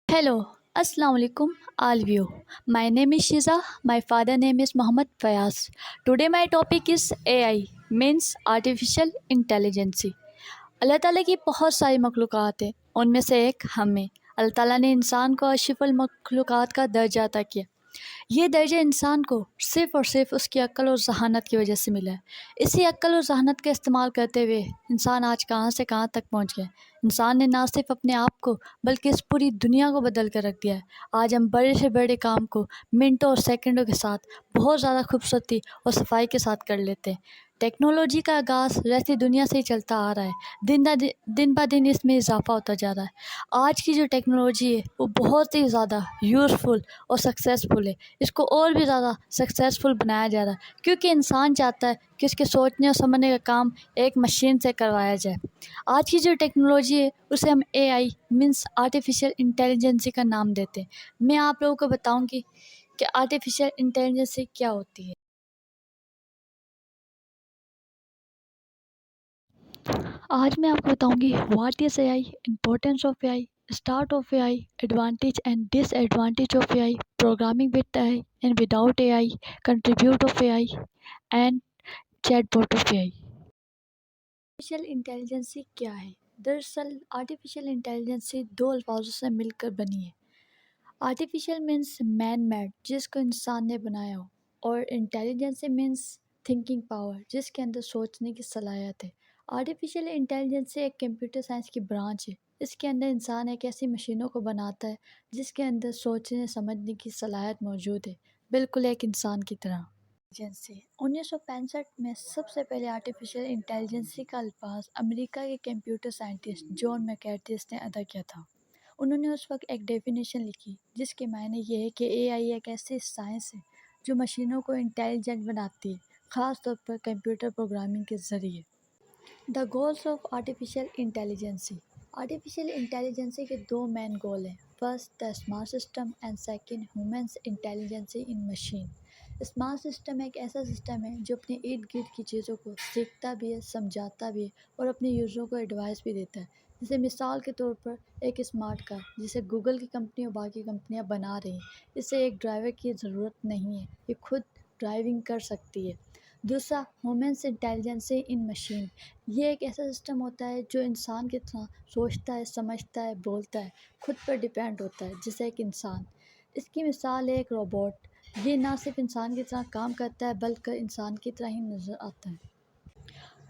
Hello, Assalamu alaikum, all of you. My name is Shiza. My father name is Muhammad Fayaz. Today my topic is AI, means Artificial Intelligence. अल्लाह ताला की बहुत सारी मखलूक़ात है, उनमें से एक हमें अल्लाह ताला ने इंसान को अशरफुल मखलूक़ात का दर्जा अता किया। ये दर्जा इंसान को सिर्फ़ और सिर्फ उसकी अक्ल और ज़हानत की वजह से मिला है। इसी अक्ल और ज़हानत का इस्तेमाल करते हुए इंसान आज कहाँ से कहाँ तक पहुँच गया। इंसान ने ना सिर्फ अपने आप को बल्कि इस पूरी दुनिया को बदल कर रख दिया है। आज हम बड़े से बड़े काम को मिनटों और सेकंडों के साथ बहुत ज़्यादा खूबसूरती और सफाई के साथ कर लेते हैं। टेक्नोलॉजी का आगाज़ रहती दुनिया से ही चलता आ रहा है। दिन ब दिन इसमें इजाफा होता जा रहा है। आज की जो टेक्नोलॉजी है वो बहुत ही ज़्यादा यूज़फुल और सक्सेसफुल है। इसको और भी ज़्यादा सक्सेसफुल बनाया जा रहा है क्योंकि इंसान चाहता है कि उसके सोचने और समझने का काम एक मशीन से करवाया जाए। आज की जो टेक्नोलॉजी है उसे हम एआई मीन्स आर्टिफिशियल इंटेलिजेंसी का नाम देते हैं। मैं आप लोगों को बताऊंगी कि आर्टिफिशियल इंटेलिजेंसी क्या होती है। आज मैं आपको बताऊंगी what is AI, importance of AI, start of AI, advantage and disadvantage of AI, programming with AI and without AI, contribute of AI and chatbot of AI. Artificial intelligence क्या है? दरअसल आर्टिफिशियल इंटेलिजेंसी दो अल्फाजों से मिलकर बनी है। Artificial means man made, जिसको इंसान ने बनाया हो, और इंटेलिजेंसी मीन्स थिंकिंग पावर, जिसके अंदर सोचने की सलाहियत है। आर्टिफिशियल इंटेलिजेंसी एक कंप्यूटर साइंस की ब्रांच है। इसके अंदर इंसान एक ऐसी मशीनों को बनाता है जिसके अंदर सोचने समझने की सलाहियत मौजूद है, बिल्कुल एक इंसान की तरह। इंटेलिजेंसी 1965 में सबसे पहले आर्टिफिशियल इंटेलिजेंसी का अल्फाज अमेरिका के कंप्यूटर साइंटिस्ट जॉन मैकार्थिस ने अदा किया था। उन्होंने उस वक्त एक डेफिनेशन लिखी जिसके मायने ये है कि एआई एक ऐसी साइंस है जो मशीनों को इंटेलिजेंट बनाती है, ख़ास तौर पर कंप्यूटर प्रोग्रामिंग के ज़रिए। The goals of artificial intelligence के दो मेन गोल हैं। First the smart system and second humans intelligence in machine. Smart system एक ऐसा सिस्टम है जो अपने इर्द गिर्द की चीज़ों को सीखता भी है, समझाता भी है और अपने यूज़रों को एडवाइस भी देता है। जैसे मिसाल के तौर पर एक स्मार्ट कार जिसे गूगल की कंपनी और बाकी कंपनियां बना रही हैं, इसे एक ड्राइवर की ज़रूरत नहीं है, ये खुद ड्राइविंग कर सकती है। दूसरा ह्यूमंस इंटेलिजेंसी इन मशीन, ये एक ऐसा सिस्टम होता है जो इंसान की तरह सोचता है, समझता है, बोलता है, खुद पर डिपेंड होता है जैसे एक इंसान। इसकी मिसाल है एक रोबोट। ये ना सिर्फ इंसान की तरह काम करता है बल्कि इंसान की तरह ही नज़र आता है।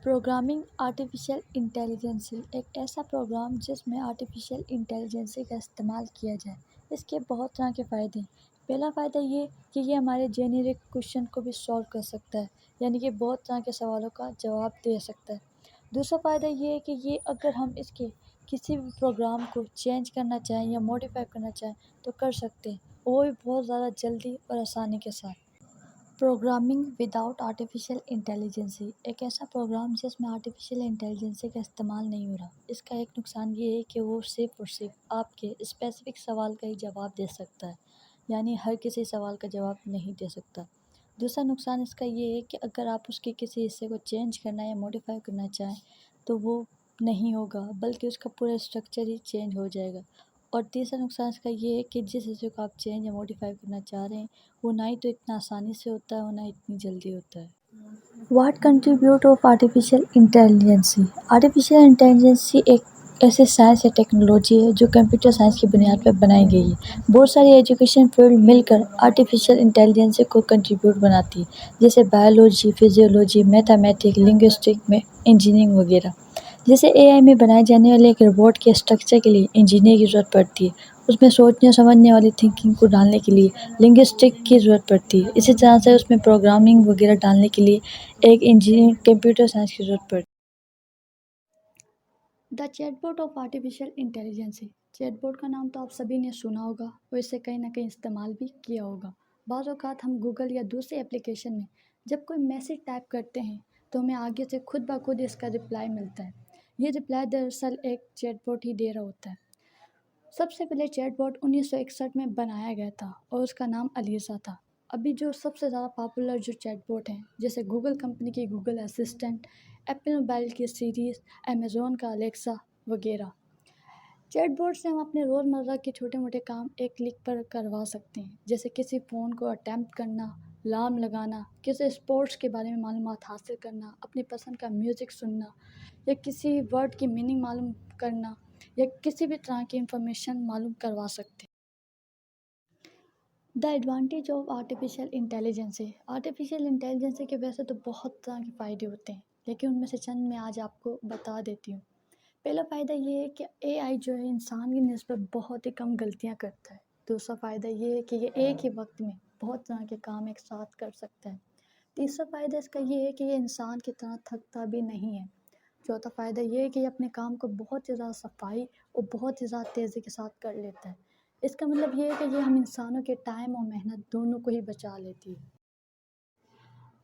प्रोग्रामिंग आर्टिफिशियल इंटेलिजेंसी एक ऐसा प्रोग्राम जिसमें आर्टिफिशियल इंटेलिजेंसी का इस्तेमाल किया जाए। इसके बहुत तरह के फ़ायदे हैं। पहला फ़ायदा ये कि ये हमारे जेनेरिक क्वेश्चन को भी सॉल्व कर सकता है, यानी कि बहुत तरह के सवालों का जवाब दे सकता है। दूसरा फ़ायदा ये है कि ये अगर हम इसके किसी भी प्रोग्राम को चेंज करना चाहें या मॉडिफाई करना चाहें तो कर सकते हैं, वो भी बहुत ज़्यादा जल्दी और आसानी के साथ। प्रोग्रामिंग विदाउट आर्टिफिशियल इंटेलिजेंसी एक ऐसा प्रोग्राम जिसमें आर्टिफिशियल इंटेलिजेंसी का इस्तेमाल नहीं हो रहा। इसका एक नुकसान ये है कि वो सिर्फ़ और सिर्फ आपके स्पेसिफ़िक सवाल का ही जवाब दे सकता है, यानी हर किसी सवाल का जवाब नहीं दे सकता। दूसरा नुकसान इसका ये है कि अगर आप उसके किसी हिस्से को चेंज करना या मॉडिफ़ाई करना चाहें तो वो नहीं होगा, बल्कि उसका पूरा स्ट्रक्चर ही चेंज हो जाएगा। और तीसरा नुकसान इसका ये है कि जिस हिस्से को आप चेंज या मॉडिफ़ाई करना चाह रहे हैं वो ना ही तो इतना आसानी से होता है और ना इतनी जल्दी होता है। What contribute of artificial intelligence एक ऐसे साइंस या टेक्नोलॉजी है जो कंप्यूटर साइंस की बुनियाद पर बनाई गई है। बहुत सारी एजुकेशन फील्ड मिलकर आर्टिफिशियल इंटेलिजेंसी को कंट्रीब्यूट बनाती है, जैसे बायोलॉजी, फिजियोलॉजी, मैथमेटिक्स, लिंग्विस्टिक में इंजीनियरिंग वगैरह। जैसे एआई में बनाए जाने वाले एक रोबोट के स्ट्रक्चर के लिए इंजीनियर की ज़रूरत पड़ती है। उसमें सोचने समझने वाली थिंकिंग को डालने के लिए लिंग्विस्टिक की ज़रूरत पड़ती है। इसी तरह से उसमें प्रोग्रामिंग वगैरह डालने के लिए एक इंजीनियर कंप्यूटर साइंस की ज़रूरत पड़ती है। The chatbot of artificial intelligence. Chatbot का नाम तो आप सभी ने सुना होगा और इसे कहीं ना कहीं इस्तेमाल भी किया होगा। बाज़ औक़ात हम गूगल या दूसरे एप्लीकेशन में जब कोई मैसेज टाइप करते हैं तो हमें आगे से खुद ब खुद इसका रिप्लाई मिलता है। ये रिप्लाई दरअसल एक चैटबॉट ही दे रहा होता है। सबसे पहले चैटबॉट 1961 में बनाया गया था और उसका नाम अलीसा था। अभी जो सबसे ज़्यादा पॉपुलर जो चैटबॉट हैं, जैसे गूगल कंपनी की गूगल असिस्टेंट, एप्पल मोबाइल की सीरीज़, अमेज़ॉन का अलेक्सा वगैरह। چیٹ بورڈ سے ہم اپنے روزمرہ کے چھوٹے موٹے کام ایک کلک پر کروا سکتے ہیں، جیسے کسی فون کو اٹیمپٹ کرنا، الارم لگانا، کسی اسپورٹس کے بارے میں معلومات حاصل کرنا، اپنی پسند کا میوزک سننا، یا کسی ورڈ کی میننگ معلوم کرنا، یا کسی بھی طرح کی انفارمیشن معلوم کروا سکتے ہیں۔ The advantage of artificial intelligence ہے، آرٹیفیشیل انٹیلیجنس کے ویسے تو بہت طرح کے فائدے ہوتے ہیں، لیکن ان میں سے چند میں آج آپ کو بتا دیتی ہوں۔ پہلا فائدہ یہ ہے کہ اے آئی جو ہے انسان کی نسبت بہت ہی کم غلطیاں کرتا ہے۔ دوسرا فائدہ یہ ہے کہ یہ ایک ہی وقت میں بہت طرح کے کام ایک ساتھ کر سکتا ہے۔ تیسرا فائدہ اس کا یہ ہے کہ یہ انسان کی طرح تھکتا بھی نہیں ہے۔ چوتھا فائدہ یہ ہے کہ یہ اپنے کام کو بہت ہی زیادہ صفائی اور بہت ہی زیادہ تیزی کے ساتھ کر لیتا ہے۔ اس کا مطلب یہ ہے کہ یہ ہم انسانوں کے ٹائم اور محنت دونوں کو ہی بچا لیتی ہے۔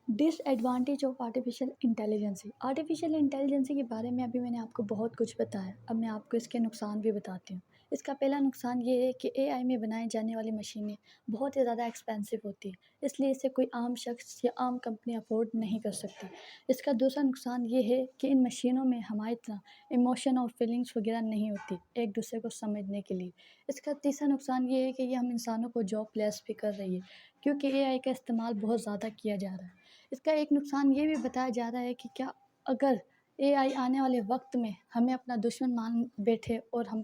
Disadvantage of artificial intelligence, artificial intelligence کے بارے میں ابھی میں نے آپ کو بہت کچھ بتایا، اب میں آپ کو اس کے نقصان بھی بتاتی ہوں۔ اس کا پہلا نقصان یہ ہے کہ اے آئی میں بنائی جانے والی مشینیں بہت ہی زیادہ ایکسپینسو ہوتی ہے، اس لیے اسے کوئی عام شخص یا عام کمپنی افورڈ نہیں کر سکتی۔ اس کا دوسرا نقصان یہ ہے کہ ان مشینوں میں ہماری طرح ایموشن اور فیلنگس وغیرہ نہیں ہوتی ایک دوسرے کو سمجھنے کے لیے۔ اس کا تیسرا نقصان یہ ہے کہ یہ ہم انسانوں کو جاب لیس بھی کر رہی ہے، کیونکہ اے آئی کا استعمال بہت زیادہ کیا جا رہا ہے۔ اس کا ایک نقصان یہ بھی بتایا جا رہا ہے کہ کیا اگر اے آئی آنے والے وقت میں ہمیں اپنا دشمن مان بیٹھے اور ہم